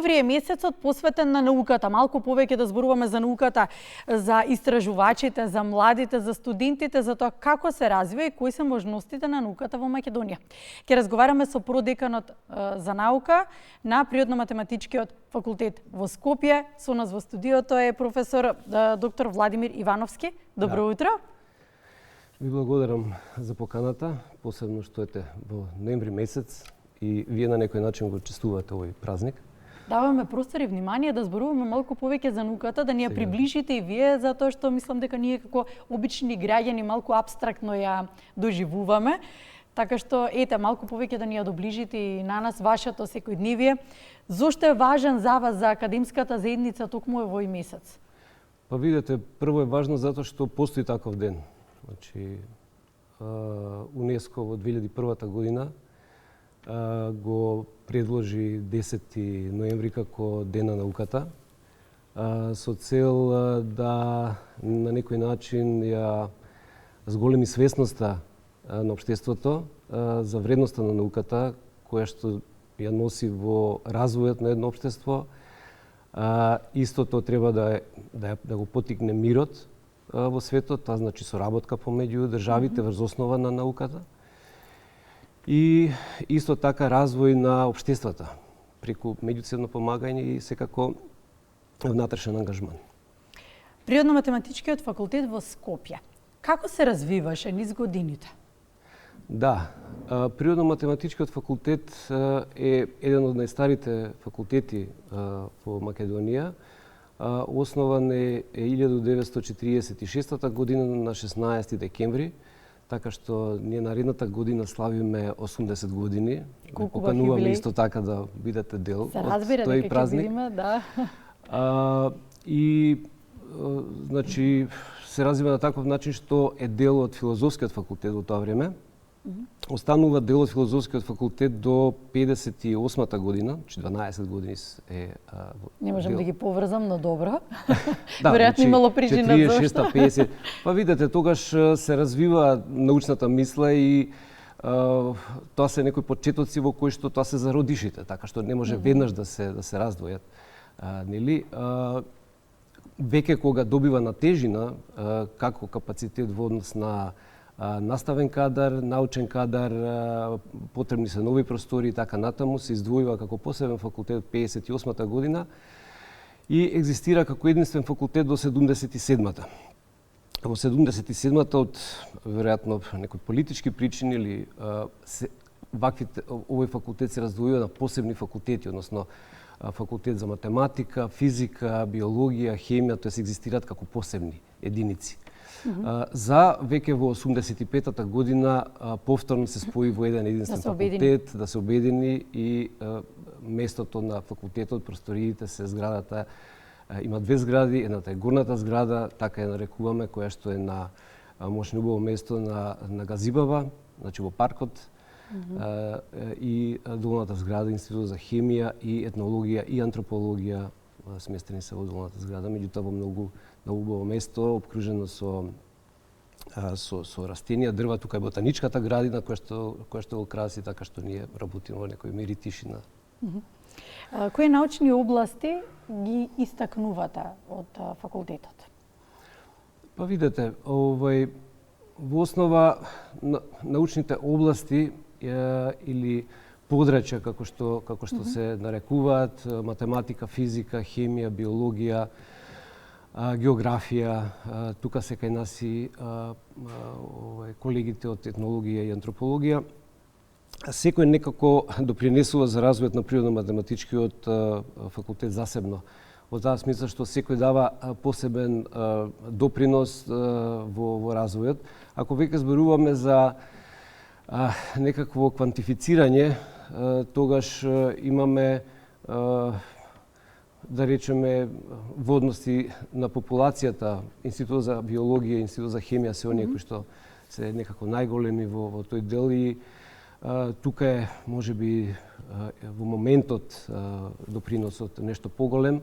Ноември е месецот посветен на науката. Малку повеќе да зборуваме за науката, за истражувачите, за младите, за студентите, за тоа како се развива и кои се можностите на науката во Македонија. Ќе разговараме со продеканот за наука на Природно-математичкиот факултет во Скопје. Со нас во студиото е професор доктор Владимир Ивановски. Добро утро. Ви благодарам за поканата, посебно што ете во ноември месец и вие на некој начин го чествувате овој празник. Даваме простор и внимание да зборуваме малку повеќе за науката, да ни ја приближите и вие, затоа што мислам дека ние како обични граѓани малку апстрактно ја доживуваме. Така што, ете, малку повеќе да ни ја доближите и на нас, вашето секојдневие. Зошто е важен за вас, за академската заедница, токму овој месец? Па видете, прво е важно затоа што постои таков ден. Значи, УНЕСКО во 2001 година го предложи 10 ноември како Ден на науката, со цел да на некој начин ја зголеми свесноста на општеството за вредноста на науката, која што ја носи во развојот на едно општество. Истото треба да го поттикне мирот во светот, тоа значи соработка помеѓу државите врз основа на науката. И исто така развој на општествата преку меѓусебно помагање и секако внатрешен ангажман. Природно-математичкиот факултет во Скопје. Како се развиваше низ годините? Да, Природно-математичкиот факултет е еден од најстарите факултети во Македонија. Основан е 1946 година на 16 декември, така што ние наредната година славиме 80 години. Покануваме исто така да бидете дел од тој празник. Да. Значи се развива на таков начин што е дел од филозофскиот факултет во тоа време. Останува дел од филозофскиот факултет до 58-та година, 12 години е не можам да ги поврзам, но добро. Да, веројатно имало причина зашто. 46-50. Па видете, тогаш се развива научната мисла и тоа се некои почетоци во кои што тоа се зародишите, така што не може веднаш да се раздвојат. Нели? Веќе кога добива на тежина како капацитет во однос на наставен кадар, научен кадар, потребни се нови простори и така натаму, се издвојува како посебен факултет од 58-та година и екзистира како единствен факултет до 77-та. Во 77-та од веројатно некои политички причини или овој факултет се раздвојува на посебни факултети, односно факултет за математика, физика, биологија, хемија, тоа се екзистираат како посебни единици. За веќе во 85-та година повторно се спои во еден единствен факултет, да се обедини и местото на факултетот, просториите се зградата, има две згради, едната е горната зграда, така ја нарекуваме, која што е на мощно место на Газибава, значи во паркот, и долната зграда Институт за хемија и етнологија и антропологија сместени се во долната зграда, меѓутоа во многу убаво место, обкружено со растенија, дрва, тука е ботаничката градина која што го краси, така што ние работиме во некој мир и тишина. Кои научни области ги истакнувате од факултетот? Па видете, во основа научните области или подрачја како што се нарекуваат, математика, физика, хемија, биологија, географија, тука се кај нас и колегите од етнологија и антропологија. Секој некако допринесува за развојот на природно-математичкиот факултет засебно. Во таа смисла што секој дава посебен допринос во развојот. Ако веќе зборуваме за некакво квантифицирање, тогаш имаме да речеме водности на популацијата, Институт за биологија, Институт за хемија се оние кои што се некако најголеми во тој дел и тука е можеби во моментот доприносот нешто поголем.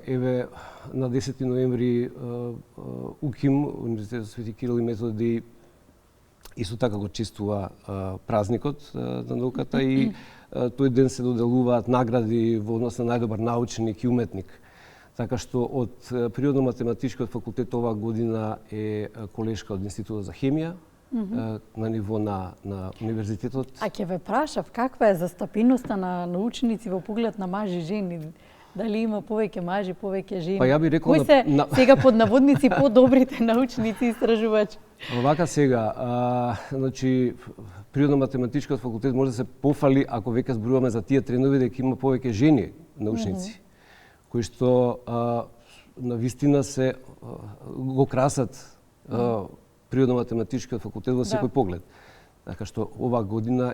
Еве на 10 ноември УКИМ, Универзитетот Свети Кирил и Методи, исто така го чествува празникот на науката и тој ден се доделуваат награди во однос на најдобар научник и уметник. Така што од Природно-математичкиот факултет оваа година е колешка од Институтот за хемија на ниво на универзитетот. А ќе ве прашав, каква е застапеноста на научници во поглед на мажи и жени? Дали има повеќе мажи, повеќе жени? Па ја би рекол кои се сега под наводници подобрите научници и истражувачи? Овака сега, значи Природно-математичкиот факултет може да се пофали ако веќе зборуваме за тие трендови дека има повеќе жени научници кои што на вистина се го красат Природно-математичкиот факултет во секој поглед. Така што оваа година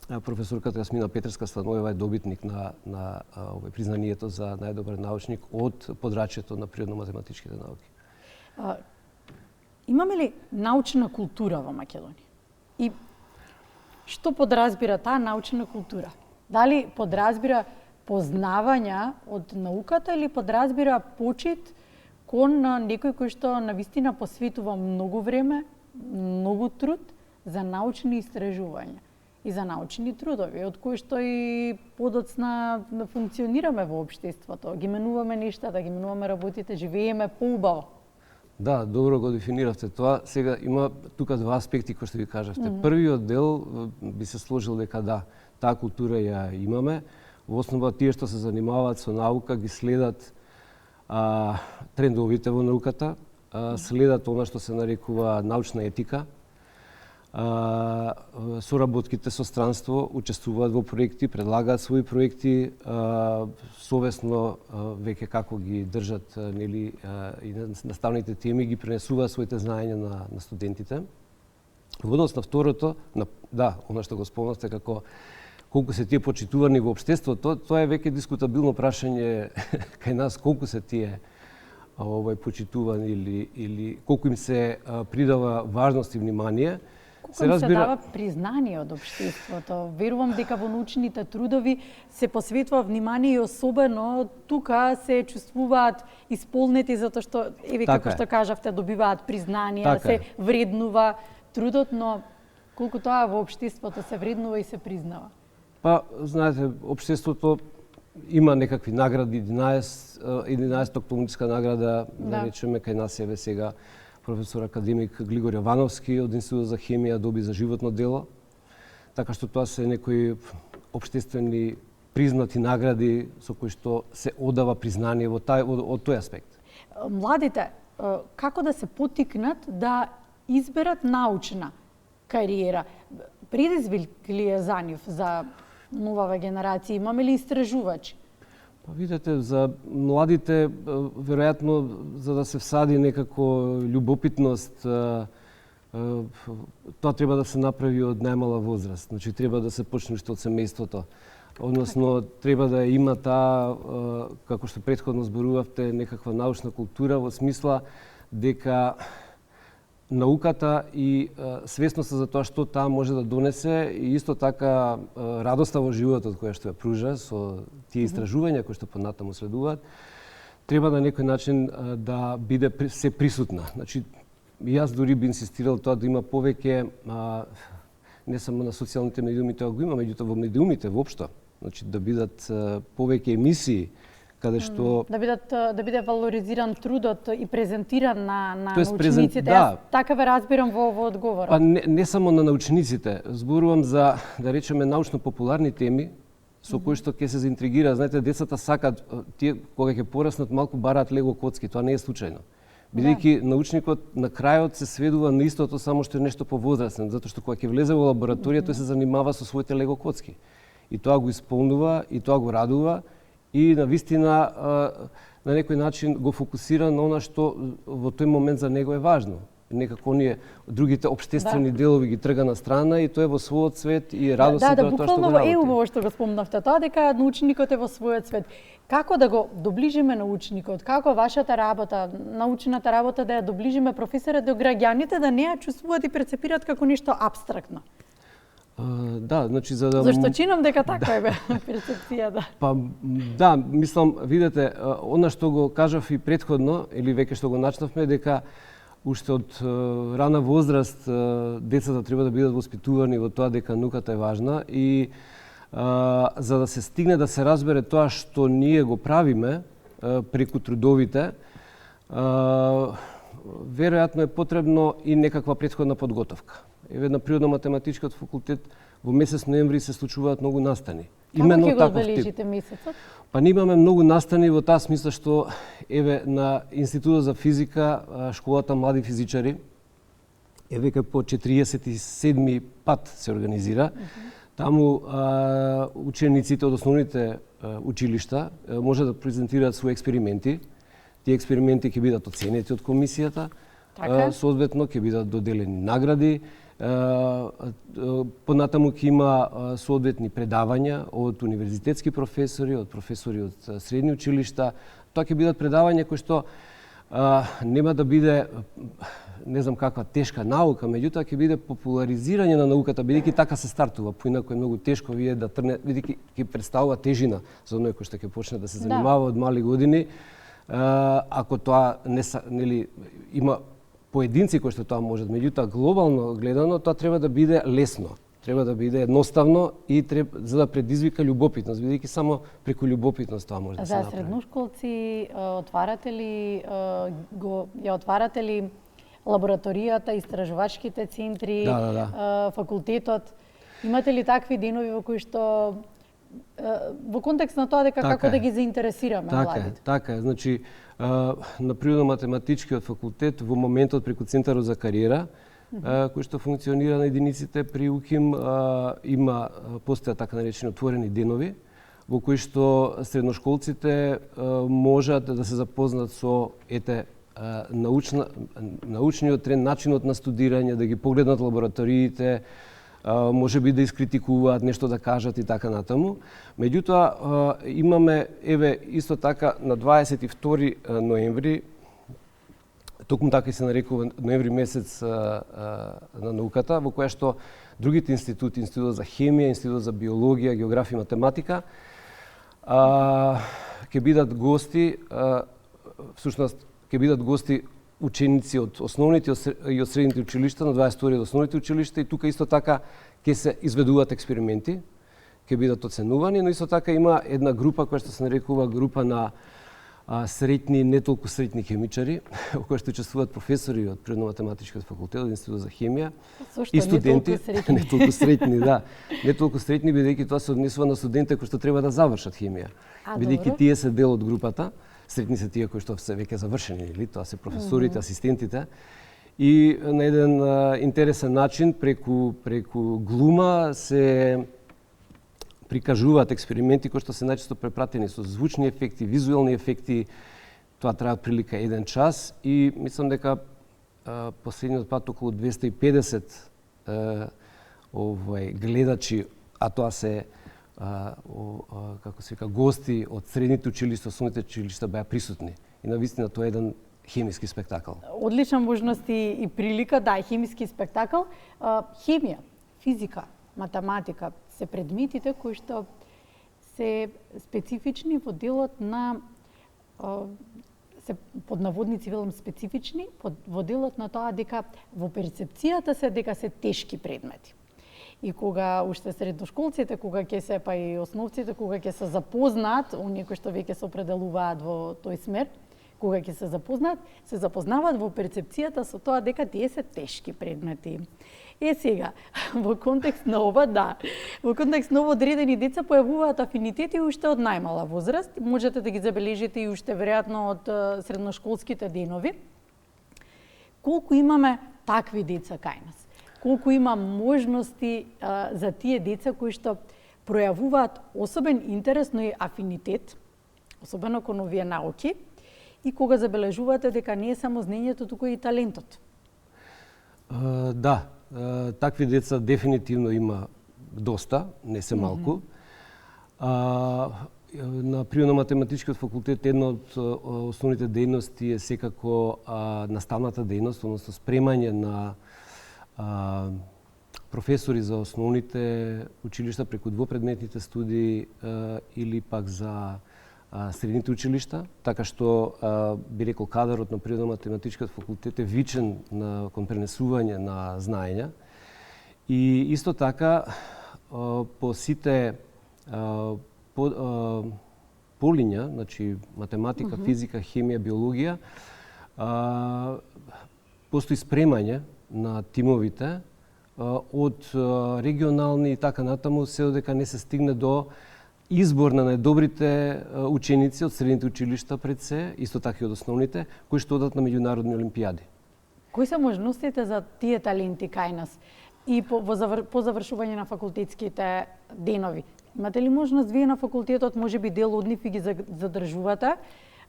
професорката Јасмина Петерска-Станоева е добитник на признанието за најдобар научник од подрачјето на природно-математичките науки. Имаме ли научна култура во Македонија? И што подразбира таа научна култура? Дали подразбира познавања од науката или подразбира почит кон некој кој што навистина посветува многу време, многу труд за научни истражувања и за научни трудови, од кои што и подоцна функционираме во општеството, ги менуваме нештата, ги менуваме работите, живееме поубаво. Да, добро го дефиниравте тоа. Сега има тука два аспекти кои што ви кажавте. Првиот дел би се сложил дека да, таа култура ја имаме. Во основа тие што се занимаваат со наука ги следат трендовите во науката, следат она што се нарекува научна етика, соработките со странство, учествуваат во проекти, предлагаат своји проекти, совесно веќе како ги држат нели и наставните теми ги пренесуваат своите знаења на студентите. Во однос на второто, да, она што го спомнавте како колку се тие почитувани во општеството, тоа е веќе дискутабилно прашање кај нас, колку се тие почитувани или колку им се придава важност и внимание. Колку им се дава признание од општеството. Верувам дека во научните трудови се посветува внимание и особено тука се чувствуваат исполнети затоа што еве како што кажавте добиваат признание, се вреднува трудот, но колку тоа во општеството се вреднува и се признава. Па, знаете, општеството има некакви награди, 11 Клумничка награда, да речеме, кај нас еве сега професор академик Глигор Јовановски од Институтот за хемија доби за животно дело. Така што тоа се некои општествени признати награди со кои што се одава признание од тој аспект. Младите како да се поттикнат да изберат научна кариера? Предизвик ли е за нив, за новава генерација? Имаме ли истражувачи? Па видете, за младите, веројатно, за да се всади некако љубопитност, тоа треба да се направи од најмала возраст. Значи, треба да се почне уште од семејството. Односно, треба да има таа, како што претходно зборувавте, некаква научна култура во смисла дека науката и свесноста за тоа што таа може да донесе и исто така радоста во животот која што ја пружа со тие истражувања кои што понатаму следуваат, треба на некој начин да биде се присутна. Значи, јас дури би инсистирал тоа да има повеќе, не само на социјалните медиуми, тоа го има, меѓутоа во медиумите воопшто. Значи, да бидат повеќе емисии каде што да биде валоризиран трудот и презентиран на научниците. Да. Јас така ве разбирам во одговорот. Па не само на научниците, зборувам за да речеме научно-популарни теми со кои што ќе се заинтригира. Знаете, децата сакаат тие кога ќе пораснат малку бараат лего коцки, тоа не е случајно. Бидејќи научникот на крајот се сведува на истото, само што е нешто повозрастен, затоа што кога ќе влезе во лабораторија тој се занимава со своите лего коцки. И тоа го исполнува, и тоа го радува. И на вистина на некој начин го фокусира на она што во тој момент за него е важно. Некако оние другите општествени делови ги трга на страна и тој е во својот свет и радост тоа што го работи. Да, буквално е што го спомнавте тоа дека научникот е во својот свет. Како да го доближиме научникот? Како вашата работа, научната работа да ја доближиме професорот до граѓаните да не ја чувствуваат и перцепираат како нешто апстрактно? Да, значи за да Зашто чинам дека така е перцепцијата. Па да, мислам, видете, она што го кажав и претходно или веќе што го начнавме дека уште од рана возраст децата треба да бидат воспитувани во тоа дека науката е важна и за да се стигне да се разбере тоа што ние го правиме преку трудовите, веројатно е потребно и некаква претходна подготовка. Еве на Природно-математичкиот факултет во месец ноември се случуваат многу настани. Како ќе го одбележите месецот? Па ние имаме многу настани во таа смисла што еве на Институтот за физика, школата млади физичари, веќе по 47 пат се организира. Таму учениците од основните училишта може да презентираат своји експерименти. Тие експерименти ќе бидат оценети од комисијата, соодветно ќе бидат доделени награди. Понатаму ќе има соодветни предавања од универзитетски професори, од професори од средни училишта. Тоа ќе бидат предавања кои што нема да биде не знам каква тешка наука, меѓутоа ќе биде популаризирање на науката, бидејќи така се стартува. Поинаку е многу тешко вие да трне, бидејќи ќе представува тежина за оној кој што ќе почне да се занимава од мали години. Ако тоа нели има поединци кои што тоа можат, меѓутоа глобално гледано тоа треба да биде лесно, треба да биде едноставно и за да предизвика љубопитност, бидејќи само преку љубопитност тоа може да се направи. За средношколци отварате ли лабораторијата, истражувачките центри, факултетот? Имате ли такви денови во кои што во контекст на тоа дека како да ги заинтересираме младите? Така е. Значи, на Природно-математичкиот факултет во моментот преку Центарот за кариера, кој што функционира на единиците при УКИМ, постојат така наречени отворени денови, во кои што средношколците можат да се запознаат со научниот тренд, начинот на студирање, да ги погледнат лабораториите, може би да искритикуваат, нешто да кажат и така натаму. Меѓутоа, имаме, исто така, на 22 ноември, токму така и се нарекува ноември месец на науката, во која што другите институти, Институтот за хемија, Институтот за биологија, географија и математика, ќе бидат гости, всушност, ќе бидат гости ученици од основните и од средните училишта, на 22 од основните училишта, и тука исто така ќе се изведуваат експерименти, ќе бидат оценувани, но исто така има една група која што се нарекува група на средни, не толку средни хемичари, во која што учествуваат професори од Природно-математичкиот факултет, од Институтот за хемија, и студенти, не толку средни, не толку средни, бидејќи тоа се однесува на студентите кои што треба да завршат хемија, бидејќи тие се дел од групата. Средни се тие кои што се веќе завршени, или тоа се професорите, асистентите. И на еден интересен начин, преку глума, се прикажуваат експерименти кои што се најчесто препратени со звучни ефекти, визуелни ефекти. Тоа трае прилика 1 час и мислам дека последниот пат околу 250 гледачи, а тоа се како се вика, гости од средните училишта, основните училишта беа присутни. И навистина тоа е еден хемиски спектакл. Одлична можност и прилика, хемиски спектакл. Хемија, физика, математика се предметите кои што се специфични во делот на се под наводници велам специфични во делот на тоа дека во перцепцијата се дека се тешки предмети. И кога уште средношколците, кога ќе се па и основците, кога ќе се запознаат, оние кои што веќе се определуваат во тој смер, кога ќе се запознаваат во перцепцијата со тоа дека тие се тешки предмети. Сега, во контекст на ова, во контекст на ова одредени деца појавуваат афинитети уште од најмала возраст. Можете да ги забележите и уште веројатно од средношколските денови. Колку имаме такви деца кај нас? Колку има можности за тие деца кои што пројавуваат особен интерес, но и афинитет, особено кон овие науки, и кога забележувате дека не е само знаењето, туку и талентот? Такви деца дефинитивно има доста, не се малку. На Природно-математичкиот факултет една од основните дејности е секако наставната дејност, односно спремање на професори за основните училишта преку двопредметните студии или пак за средните училишта, така што би рекол кадарот на природно-математичкиот факултет е вичен кон пренесување на знаења. И исто така по сите полиња, значи математика, физика, хемија, биологија, постои спремање на тимовите од регионални и така натаму, се додека не се стигне до избор на најдобрите ученици од средните училишта пред се, исто така и од основните, кои што одат на меѓународни олимпијади. Кои се можностите за тие таленти кај нас и по завршување на факултетските денови? Имате ли можност вие на факултетот, можеби дел од нив и ги задржувате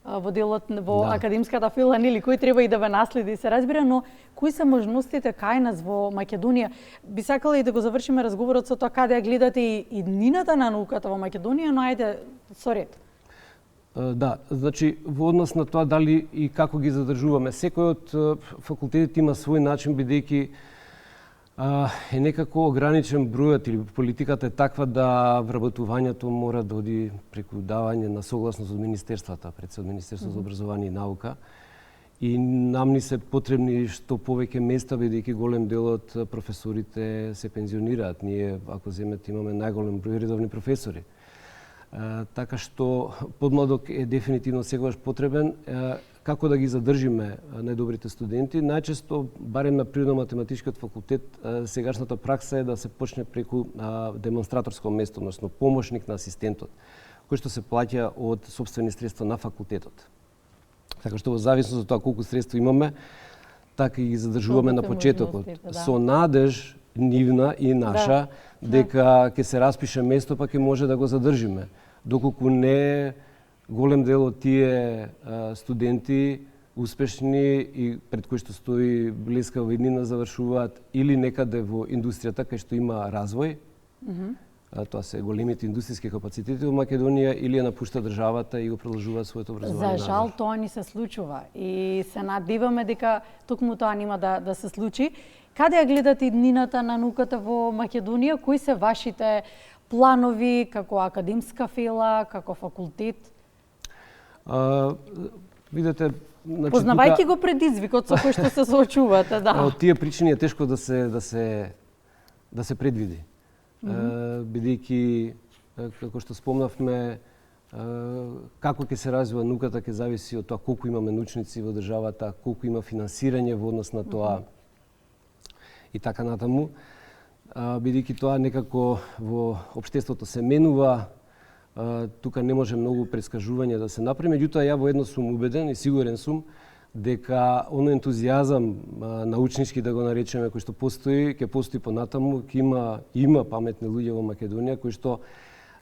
во делот во академската фила, нели, кој треба и да ве наследи, се разбира, но кои се можностите кај нас во Македонија? Би сакала и да го завршиме разговорот со тоа каде ја гледате и днината на науката во Македонија, но ајде со ред. Да, значи во однос на тоа дали и како ги задржуваме, секој од факултетите има свој начин, бидејќи е некако ограничен бројот или политиката е таква да вработувањето мора да оди преку давање на согласност од министерствата, пред се од Министерството за образование и наука. И нам ни се потребни што повеќе места, бидејќи голем дел од професорите се пензионираат. Ние, ако земете, имаме најголем број редовни професори. Така што подмладок е дефинитивно секогаш потребен. Како да ги задржиме најдобрите студенти? Најчесто, барем на природно-математичкиот факултет, сегашната пракса е да се почне преку демонстраторско место, односно помошник на асистентот, кој што се плаќа од сопствени средства на факултетот. Така што во зависност од тоа колку средства имаме, така и ги задржуваме на почетокот. Со надеж нивна и наша, дека ќе се распише место, па ќе може да го задржиме. Доколку не голем дел од тие студенти успешни и пред кои што стои блескава иднина завршуваат или некаде во индустријата кај што има развој, тоа се големите индустријски капацитети во Македонија, или ја напушта државата и го продолжуваат своето образование. За жал тоа ни се случува и се надеваме дека токму тоа нема да се случи. Каде ја гледате иднината на науката во Македонија? Кои се вашите планови како академска фела, како факултет? Видете, значи, познавајќи го предизвикот со кој што се соочувате, да. Од тие причини е тешко да се предвиди. Бидејќи, како што спомнавме, како ќе се развива науката ќе зависи од тоа колку имаме научници во државата, колку има финансирање во однос на тоа и така натаму. Бидејќи тоа некако во општеството се менува, тука не може многу предскажување да се направи, меѓутоа ја во едно сум убеден и сигурен сум дека оној ентузијазам научнички, да го наречеме, кој што постои, ќе постои понатаму, ќе има паметни луѓе во Македонија кои што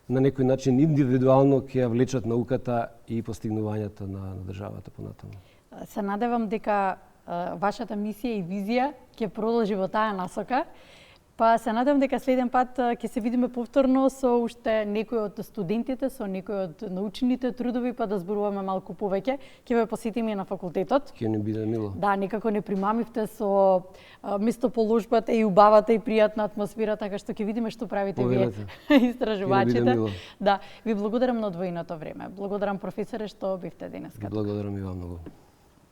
на некој начин индивидуално ќе ја влечат науката и постигнувањата на државата понатаму. Се надевам дека вашата мисија и визија ќе продолжи во таа насока. Па се надевам дека следен пат ќе се видиме повторно со уште некои од студентите, со некои од научните трудови, па да зборуваме малку повеќе. Ќе ве посетиме на факултетот. Ќе ни биде мило. Да, некако не примамивте со местоположбата и убавата и пријатна атмосфера, така што ќе видиме што правите вие истражувачите. Да, ви благодарам на одвоеното време. Благодарам професоре што бивте денеска. Благодарам и вам многу.